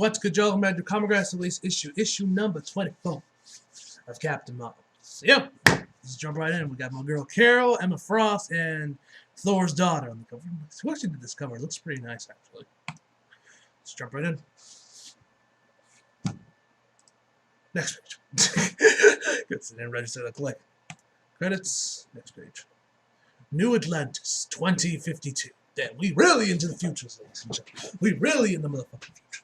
What's good, y'all? Magic Comic Grass release issue number 24 of Captain Marvel. So, yep, let's jump right in. We got my girl Carol, Emma Frost, and Thor's daughter on the cover. Who actually did this cover? It looks pretty nice, actually. Let's jump right in. Next page. Good, so then register the click. Credits. Next page. New Atlantis 2052. Damn, we really into the future, ladies and gentlemen. We really in the motherfucking future.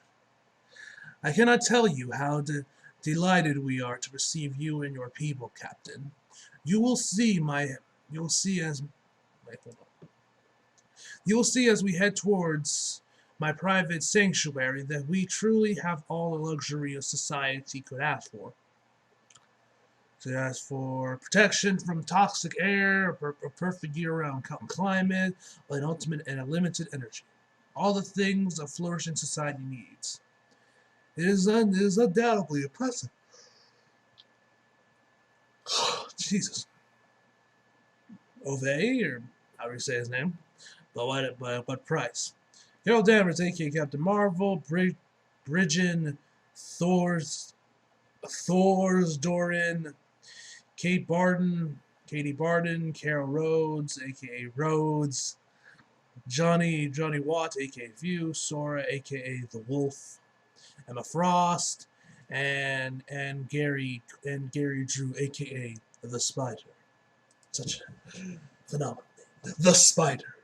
I cannot tell you how delighted we are to receive you and your people, Captain. You will see as we head towards my private sanctuary that we truly have all the luxury a society could ask for. To ask for protection from toxic air, a perfect year-round climate, an ultimate and a limited energy. All the things a flourishing society needs. It is undoubtedly impressive. Jesus. Ove, or however you say his name, but what price? Carol Danvers, a.k.a. Captain Marvel, Bridgen, Thor's Doran, Katie Barden, Carol Rhodes, a.k.a. Rhodes, Johnny Watt, a.k.a. View, Sora, a.k.a. The Wolf, Emma Frost, and Gary Drew, a.k.a. The Spider. Such a phenomenal name. The Spider.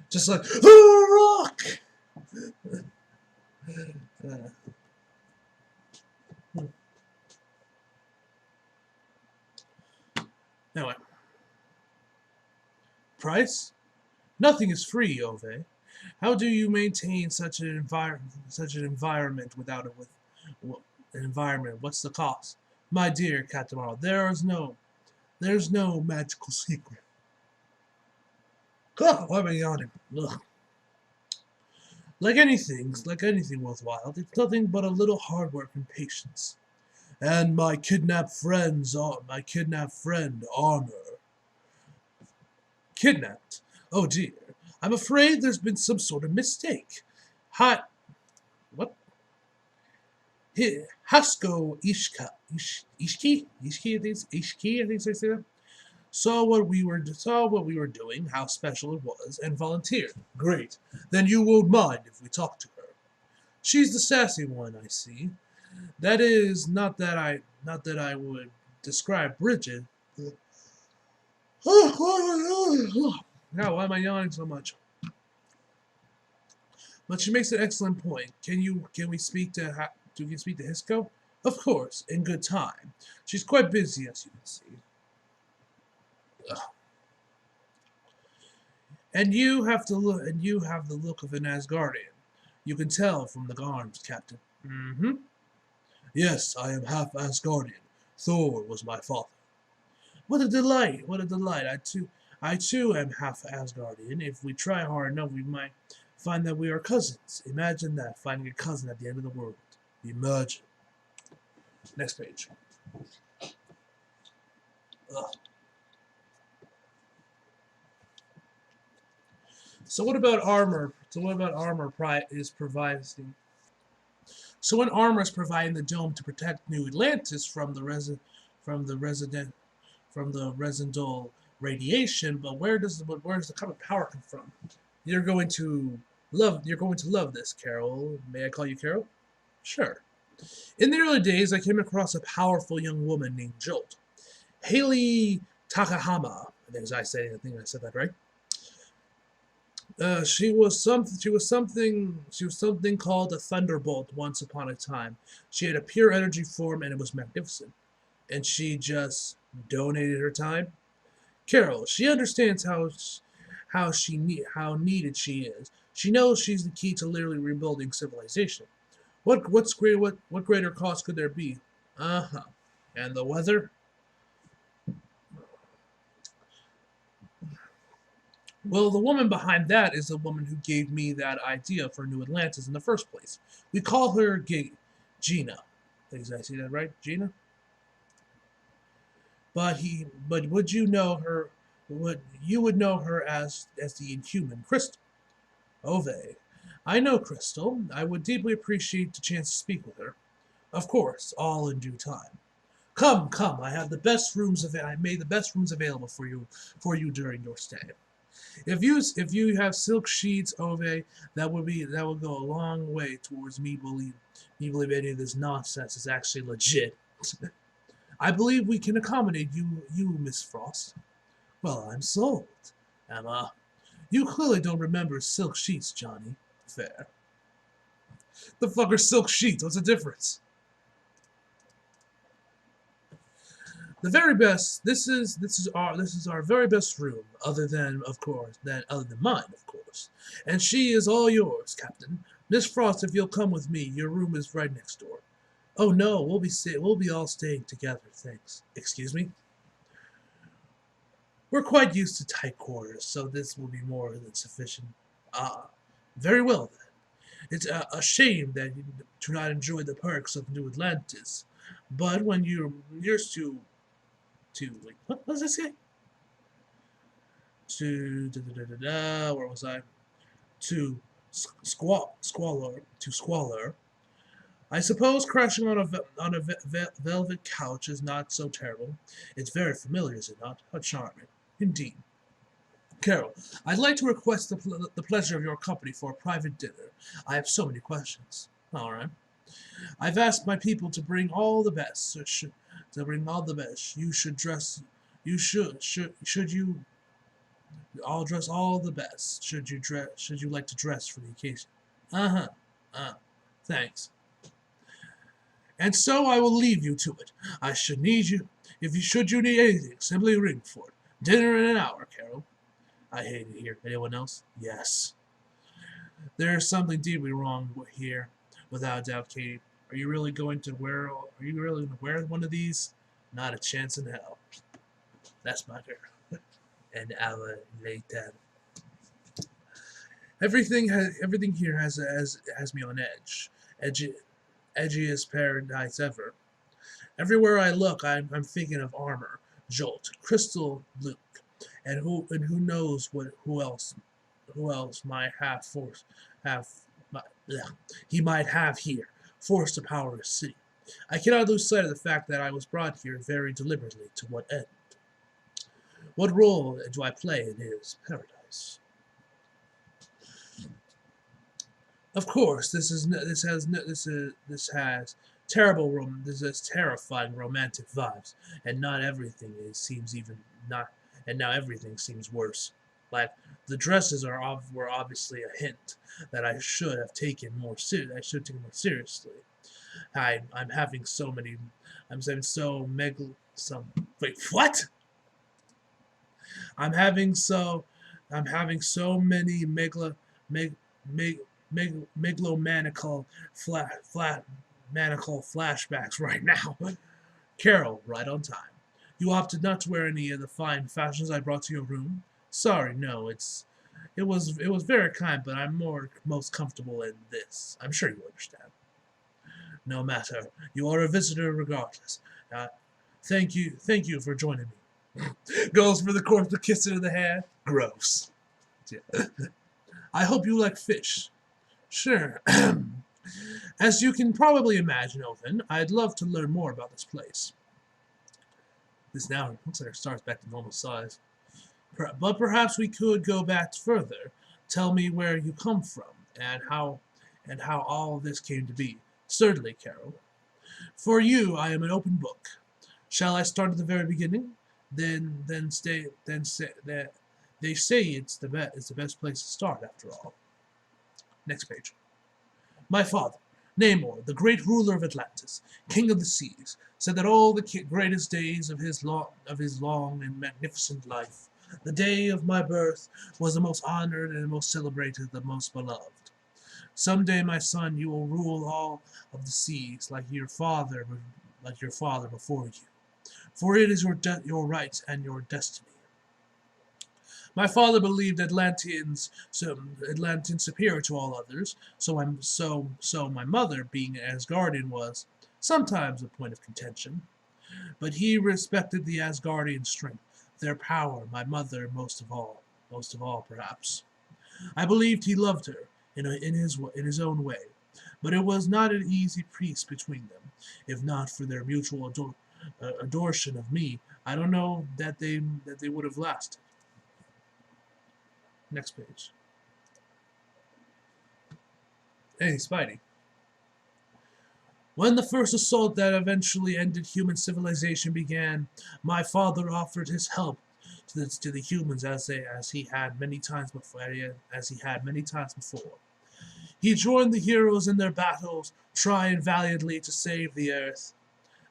Just like The Rock! Anyway. Price? Nothing is free, Ove. How do you maintain such an environment without an environment? What's the cost? My dear Captain Marvel, there's no magical secret. God, why am I yawning? Ugh. Like anything worthwhile, it's nothing but a little hard work and patience. And my kidnapped friend, Armor. Kidnapped? Oh dear. I'm afraid there's been some sort of mistake. What? Hasko Ishki, I think I say that. Saw what we were doing, how special it was, and volunteered. Great. Then you won't mind if we talk to her. She's the sassy one, I see. That is not that I would describe Bridget. Now, why am I yawning so much? But she makes an excellent point. Can we speak to Hisco? Of course, in good time. She's quite busy, as you can see. Ugh. And you have the look of an Asgardian. You can tell from the arms, Captain. Mm-hmm. Yes, I am half Asgardian. Thor was my father. What a delight! What a delight! I too am half Asgardian. If we try hard enough, we might find that we are cousins. Imagine that, finding a cousin at the end of the world. Imagine. Next page. Ugh. So what about armor? So when armor is providing the dome to protect New Atlantis from the Resendol radiation, but where does the kind of power come from? You're going to love this, Carol. May I call you Carol? Sure. In the early days, I came across a powerful young woman named Jolt. Haley Takahama. I think I said that right. She was something called a thunderbolt once upon a time. She had a pure energy form and it was magnificent. And she just donated her time. Carol, she understands how needed she is. She knows she's the key to literally rebuilding civilization. What greater cause could there be? Uh-huh. And the weather? Well, the woman behind that is the woman who gave me that idea for New Atlantis in the first place. We call her Gina. Did I see that right? Gina? But would you know her? You would know her as the Inhuman Crystal. Ove. I know Crystal. I would deeply appreciate the chance to speak with her. Of course, all in due time. Come, come, I made the best rooms available for you during your stay. If you have silk sheets, Ove, that would go a long way towards me believe any of this nonsense is actually legit. I believe we can accommodate you, Miss Frost. Well, I'm sold. Emma, you clearly don't remember silk sheets, Johnny. Fair. The fuck are silk sheets? What's the difference? The very best. This is our very best room, other than mine, of course. And she is all yours, Captain. Miss Frost, if you'll come with me, your room is right next door. Oh no, we'll be all staying together, thanks. Excuse me? We're quite used to tight quarters, so this will be more than sufficient. Ah, very well then. It's a shame that you do not enjoy the perks of New Atlantis, but when you're used to like what does it say? To where was I? To squalor. I suppose crashing on a velvet couch is not so terrible. It's very familiar, is it not? How charming. Indeed. Carol, I'd like to request the pleasure of your company for a private dinner. I have so many questions. All right. I've asked my people to bring all the best. To bring all the best. You should dress. You should you all dress all the best. Should you dress? Should you like to dress for the occasion? Uh huh. Thanks. And so I will leave you to it. I should need you. If you should you need anything, simply ring for it. Dinner in an hour, Carol. I hate it here. Anyone else? Yes. There is something deeply wrong here, without doubt, Katie. Are you really going to wear? Are you really going to wear one of these? Not a chance in hell. That's my girl. An hour later. Everything here has me on edge. Edgiest paradise ever. Everywhere I look, I'm thinking of armor, Jolt, Crystal, Luke, and who knows who else might have he might have here, forced to power a city. I cannot lose sight of the fact that I was brought here very deliberately. To what end? What role do I play in his paradise? Of course, this has this has terrifying romantic vibes, and not everything seems even not, and now everything seems worse. Like the dresses were obviously a hint that I should take more seriously. I'm having so many, I'm having so megal some wait what? I'm having so I'm having so many meg, meg, megalomaniacal manical flashbacks right now. Carol, right on time. You opted not to wear any of the fine fashions I brought to your room. Sorry, no, it was very kind, but I'm most comfortable in this. I'm sure you understand. No matter. You are a visitor regardless. Uh, thank you for joining me. Goes for the corpse to kiss it in the hair. Gross. Yeah. I hope you like fish. Sure. As you can probably imagine, Oven, I'd love to learn more about this place. This now looks like our star's back to normal size. But perhaps we could go back further. Tell me where you come from and how all this came to be. Certainly, Carol. For you, I am an open book. Shall I start at the very beginning? Then say that they say it's the best place to start after all. Next page. My father, Namor, the great ruler of Atlantis, king of the seas, said that all the greatest days of his long and magnificent life, the day of my birth, was the most honored and the most celebrated, the most beloved. Someday, my son, you will rule all of the seas like your father before you. For it is your right and your destiny. My father believed Atlanteans superior to all others, so my mother, being an Asgardian, was sometimes a point of contention. But he respected the Asgardian strength, their power, my mother most of all perhaps. I believed he loved her, in his own way. But it was not an easy peace between them. If not for their mutual adoration of me, I don't know that they would have lasted. Next page. Hey, Spidey. When the first assault that eventually ended human civilization began, my father offered his help to the humans as he had many times before. He joined the heroes in their battles, trying valiantly to save the Earth.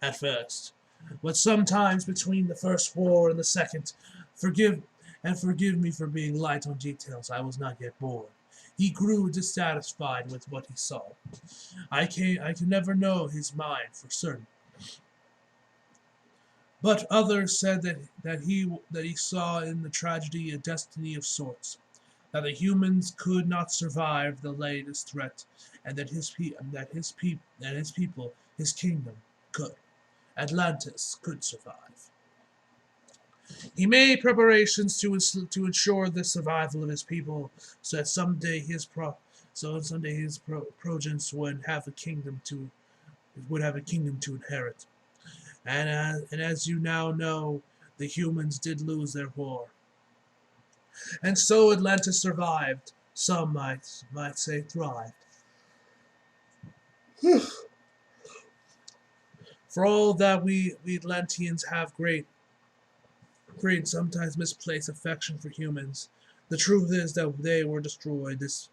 At first, but sometimes between the first war and the second, forgive me for being light on details. I was not yet born. He grew dissatisfied with what he saw. I can never know his mind for certain. But others said that he saw in the tragedy a destiny of sorts, that the humans could not survive the latest threat, and that his people, his kingdom, could. Atlantis could survive. He made preparations to ensure the survival of his people, so that someday his progenies would have a kingdom to inherit. And as you now know, the humans did lose their war, and so Atlantis survived. Some might say thrived. For all that we Atlanteans have great, sometimes misplaced affection for humans, the truth is that they were destroying this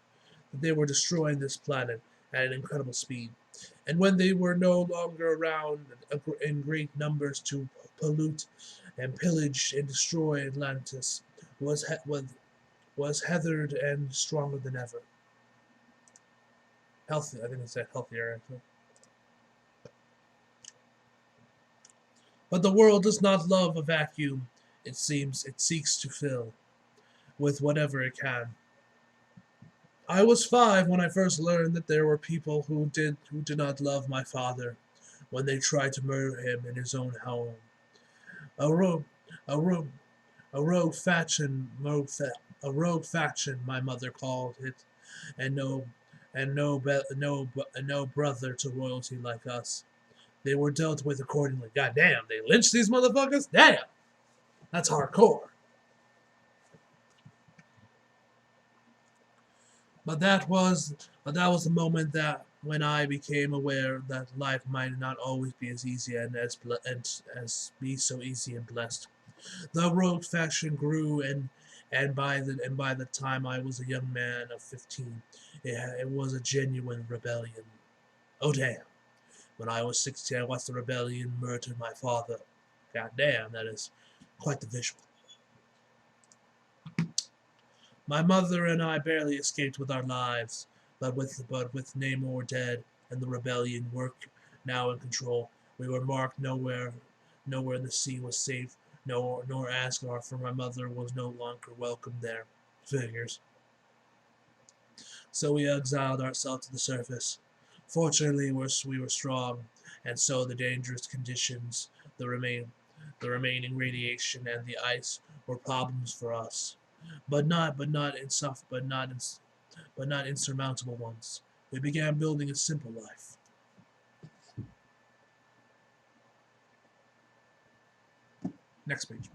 planet at an incredible speed. And when they were no longer around in great numbers to pollute and pillage and destroy, Atlantis was heathered and stronger than ever. Healthy, I think I said healthier actually. But the world does not love a vacuum. It seeks to fill with whatever it can. I was 5 when I first learned that there were people who did not love my father when they tried to murder him in his own home. A rogue faction, my mother called it, and no brother to royalty like us. They were dealt with accordingly. God damn, they lynched these motherfuckers? Damn! That's hardcore. But that was the moment that when I became aware that life might not always be as easy and as be so easy and blessed. The rogue faction grew, and by the time I was a young man of 15, it was a genuine rebellion. Oh damn! When I was 16, I watched the rebellion murder my father. God damn, that is quite the visual. My mother and I barely escaped with our lives, but with Namor dead and the rebellion work now in control, we were marked nowhere in the sea was safe, nor Asgard, for my mother was no longer welcome there. Figures. So we exiled ourselves to the surface. Fortunately, we were strong, and so the dangerous conditions, the remaining radiation, and the ice were problems for us, but not insurmountable ones. We began building a simple life. Next page.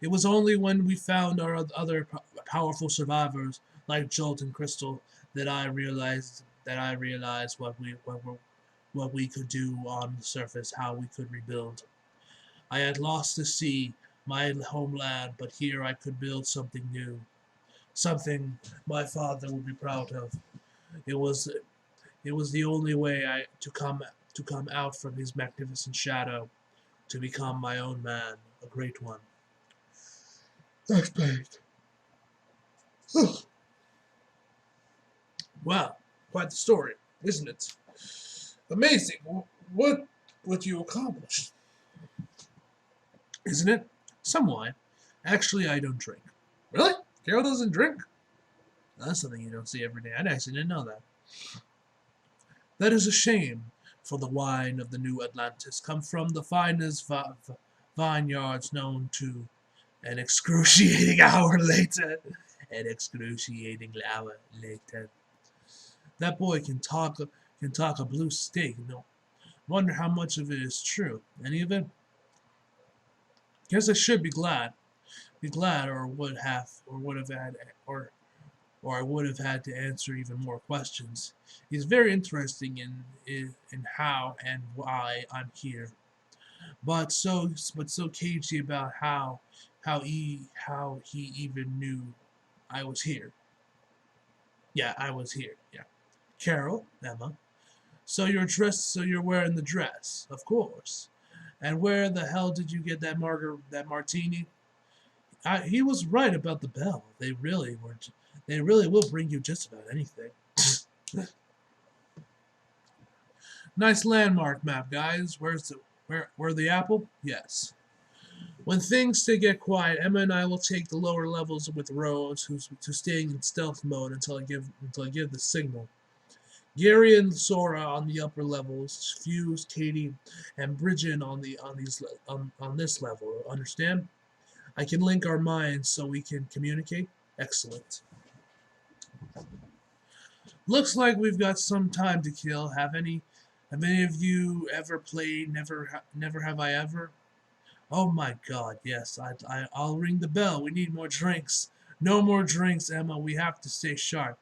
It was only when we found our other powerful survivors, like Jolt and Crystal, that I realized what we could do on the surface, how we could rebuild. I had lost the sea, my homeland, but here I could build something new, something my father would be proud of. It was the only way to come out from his magnificent shadow, to become my own man, a great one. Next page. Wow, quite the story, isn't it? Amazing. What you accomplished, isn't it? Some wine. Actually, I don't drink. Really? Carol doesn't drink? That's something you don't see every day. I actually didn't know that. That is a shame, for the wine of the new Atlantis come from the finest vineyards known to. An excruciating hour later, an excruciating hour later. That boy can talk a blue steak. No, wonder how much of it is true. Any of it? Guess I should be glad. Be glad, would have had, or I would have had to answer even more questions. He's very interesting in how and why I'm here, but so cagey about how he even knew I was here. Yeah, I was here. Yeah, Carol, Emma. So you're wearing the dress, of course. And where the hell did you get that martini? He was right about the bell. They really were. They really will bring you just about anything. Nice landmark map, guys. Where the apple? Yes. When things get quiet, Emma and I will take the lower levels with Rose, who's staying in stealth mode until I give the signal. Gary and Sora on the upper levels, Fuse, Katie, and Bridget on this level. Understand? I can link our minds so we can communicate. Excellent. Looks like we've got some time to kill. Have any of you ever played Never Have I Ever? Oh my God, yes. I'll ring the bell. We need more drinks. No more drinks, Emma. We have to stay sharp.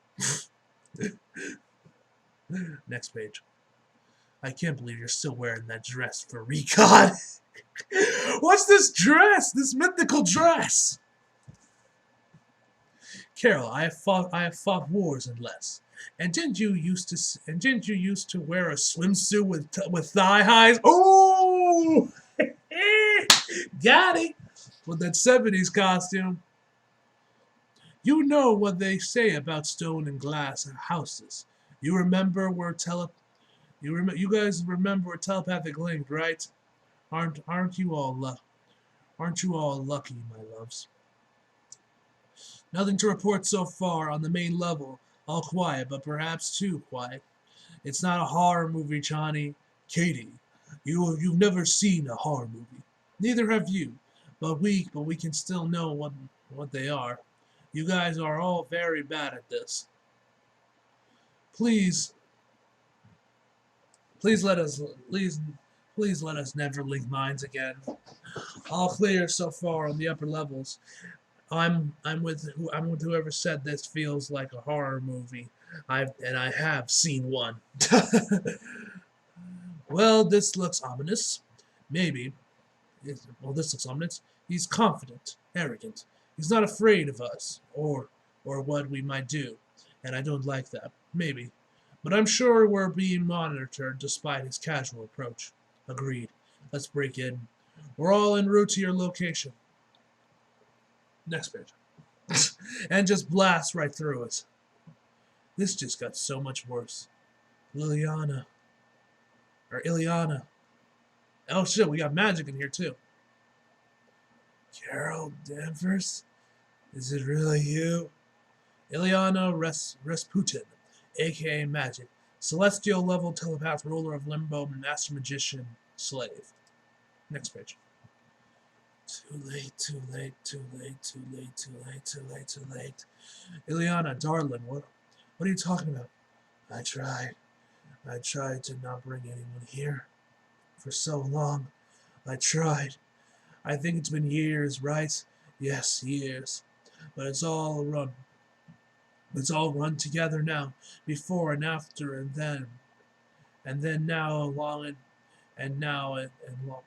Next page. I can't believe you're still wearing that dress for recon. What's this dress? This mythical dress? Carol, I have fought wars and less. And didn't you used to wear a swimsuit with thigh highs? Oh, got it. With that 70s costume. You know what they say about stone and glass houses. You remember you guys remember we're telepathic linked, right? Aren't you all lucky, my loves? Nothing to report so far on the main level. All quiet, but perhaps too quiet. It's not a horror movie, Johnny. Katie, you've never seen a horror movie. Neither have you. But we can still know what they are. You guys are all very bad at this. Please let us never link minds again. All clear so far on the upper levels. I'm with whoever said this feels like a horror movie. I have seen one. Well, this looks ominous. Maybe. This looks ominous. He's confident, arrogant. He's not afraid of us or what we might do, and I don't like that. Maybe. But I'm sure we're being monitored despite his casual approach. Agreed. Let's break in. We're all en route to your location. Next page. And just blast right through us. This just got so much worse. Ileana. Oh shit, we got magic in here too. Carol Danvers? Is it really you? Ileana Rasputin, aka Magic. Celestial level telepath, ruler of limbo, master magician, slave. Next page. Too late. Ileana, darling, what are you talking about? I tried to not bring anyone here. For so long. I tried. I think it's been years, right? Yes, years. But it's all run together now. Before and after and then. And then now long and now and long.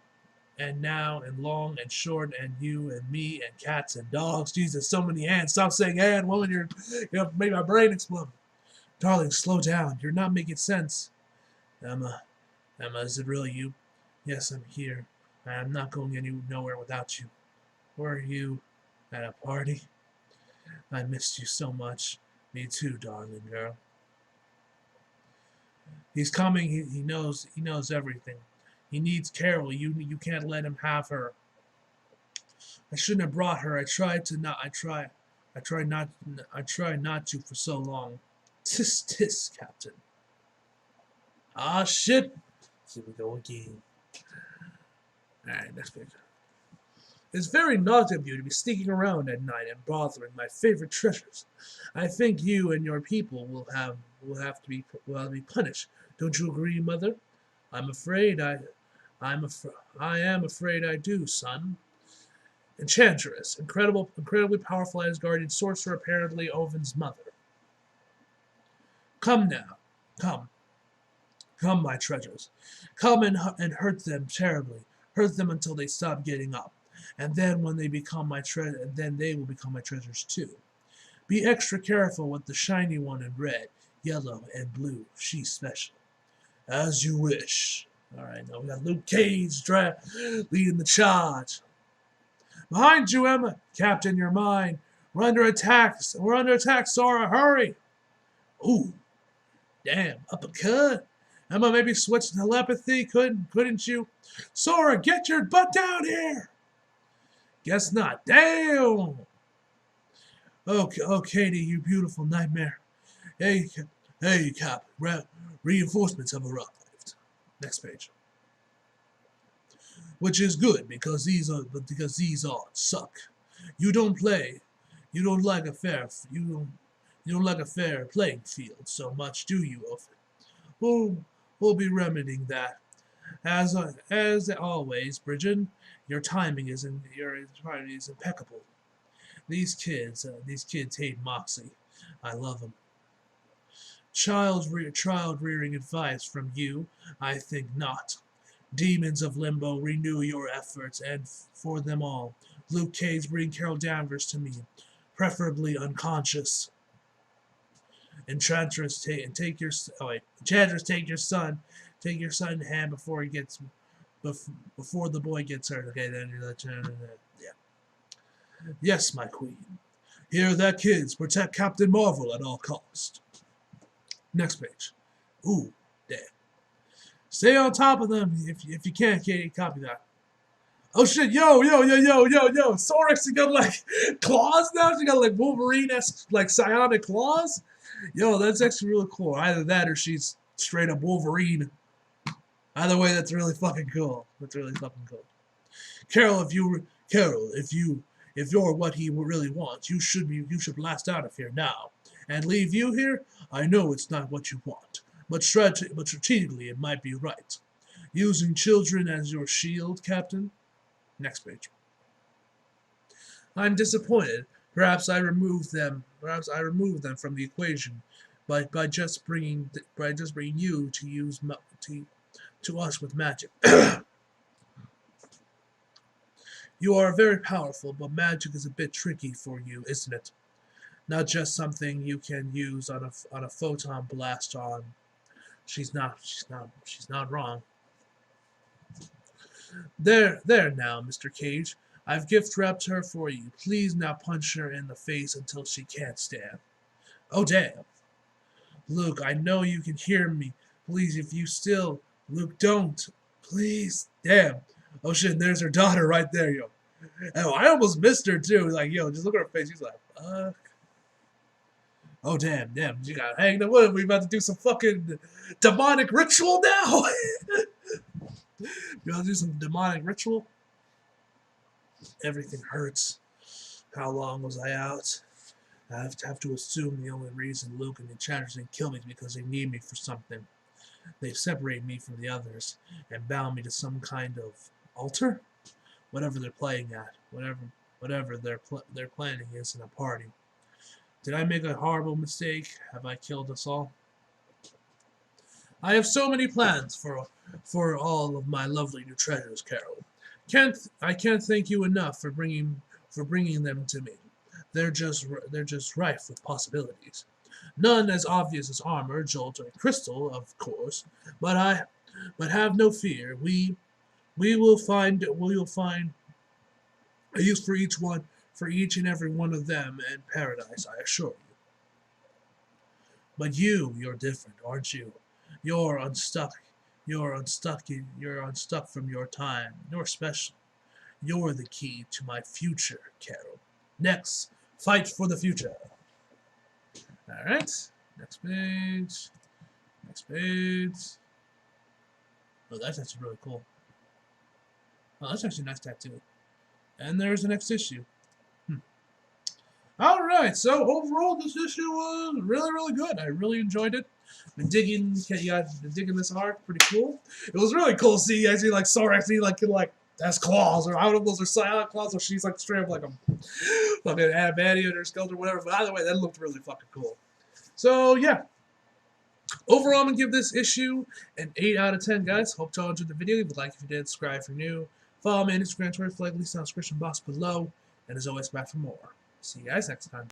And now, and long, and short, and you, and me, and cats, and dogs. Jesus, so many hands. Stop saying and, woman, you made my brain explode. Darling, slow down. You're not making sense. Emma, is it really you? Yes, I'm here. I am not going nowhere without you. Were you at a party? I missed you so much. Me too, darling girl. He's coming. He knows everything. He needs Carol. You can't let him have her. I shouldn't have brought her. I tried not to for so long. Tis, Captain. Ah, shit. Here we go again. Alright, next page. It's very naughty of you to be sneaking around at night and bothering my favorite treasures. I think you and your people will have to be punished. Don't you agree, Mother? I'm afraid I am afraid I do, son. Enchantress, incredibly powerful Asgardian sorcerer, apparently Ovin's mother. Come now, come, come, my treasures. Come and hurt them terribly. Hurt them until they stop getting up. And then when they become my then they will become my treasures too. Be extra careful with the shiny one in red, yellow, and blue. She's special. As you wish. Alright, now we got Luke Cage leading the charge. Behind you, Emma. Captain, you're mine. We're under attack. We're under attack, Sora. Hurry. Ooh. Damn. Uppercut. Emma, maybe switch telepathy. Couldn't you? Sora, get your butt down here. Guess not. Damn. Oh, Katie, you beautiful nightmare. Hey, Cap. Reinforcements have arrived. Next page. Which is good because these odds suck. You don't play. You don't like a fair playing field so much, do you, Ophir? We'll be remedying that. As always, Bridget, your timing is impeccable. These kids hate Moxie. I love them. Child rearing advice from you? I think not. Demons of Limbo, renew your efforts, and for them all. Luke Cage, bring Carol Danvers to me, preferably unconscious. Enchantress, take your son in hand before the boy gets hurt. Okay, then yeah. Yes, my queen. Hear that, kids? Protect Captain Marvel at all cost. Next page. Ooh, damn. Stay on top of them if you can, Katie. Copy that. Oh shit, yo. Sora actually got like claws now? She got like Wolverine-esque, like psionic claws? Yo, that's actually really cool. Either that or she's straight up Wolverine. Either way, that's really fucking cool. That's really fucking cool. Carol, if you're what he really wants, you should blast out of here now. And leave you here? I know it's not what you want. But strategically, it might be right. Using children as your shield, Captain? Next page. I'm disappointed. Perhaps I removed them from the equation by just bringing you to us with magic. You are very powerful, but magic is a bit tricky for you, isn't it? Not just something you can use on a photon blast on. She's not wrong. There now, Mr. Cage. I've gift wrapped her for you. Please now punch her in the face until she can't stand. Oh damn. Luke, I know you can hear me. Please, if you still Luke, don't. Please. Damn. Oh shit, there's her daughter right there, yo. Oh, I almost missed her too. Like, yo, just look at her face. She's like, fuck. Oh damn. You got hanged up. What? We about to do some fucking demonic ritual now? You want to do some demonic ritual? Everything hurts. How long was I out? I have to assume the only reason Luke and the Enchanters didn't kill me is because they need me for something. They separate me from the others and bound me to some kind of altar? Whatever they're playing at. Whatever their planning is in a party. Did I make a horrible mistake? Have I killed us all? I have so many plans for all of my lovely new treasures, Carol. I can't thank you enough for bringing them to me. They're just rife with possibilities. None as obvious as armor, jolt, or crystal, of course, but have no fear. We will find a use for each and every one of them in paradise, I assure you. But you're different, aren't you? You're unstuck from your time. You're special. You're the key to my future, Carol. Next, fight for the future. Alright, next page. Oh, that's actually really cool. Oh, that's actually a nice tattoo. And there's the next issue. Alright, so overall this issue was really, really good. I really enjoyed it. Been digging this arc, pretty cool. It was really cool to see actually like Sora actually like has claws, or I don't know if those are silent claws, or she's like straight up like a fucking adamantium or skeleton or whatever. But either way, that looked really fucking cool. So yeah. Overall, I'm gonna give this issue an 8 out of 10, guys. Hope y'all enjoyed the video. Leave a like if you did, subscribe if you're new. Follow me on Instagram, Twitter, flag, links in the description box below. And as always, back for more. See you guys next time.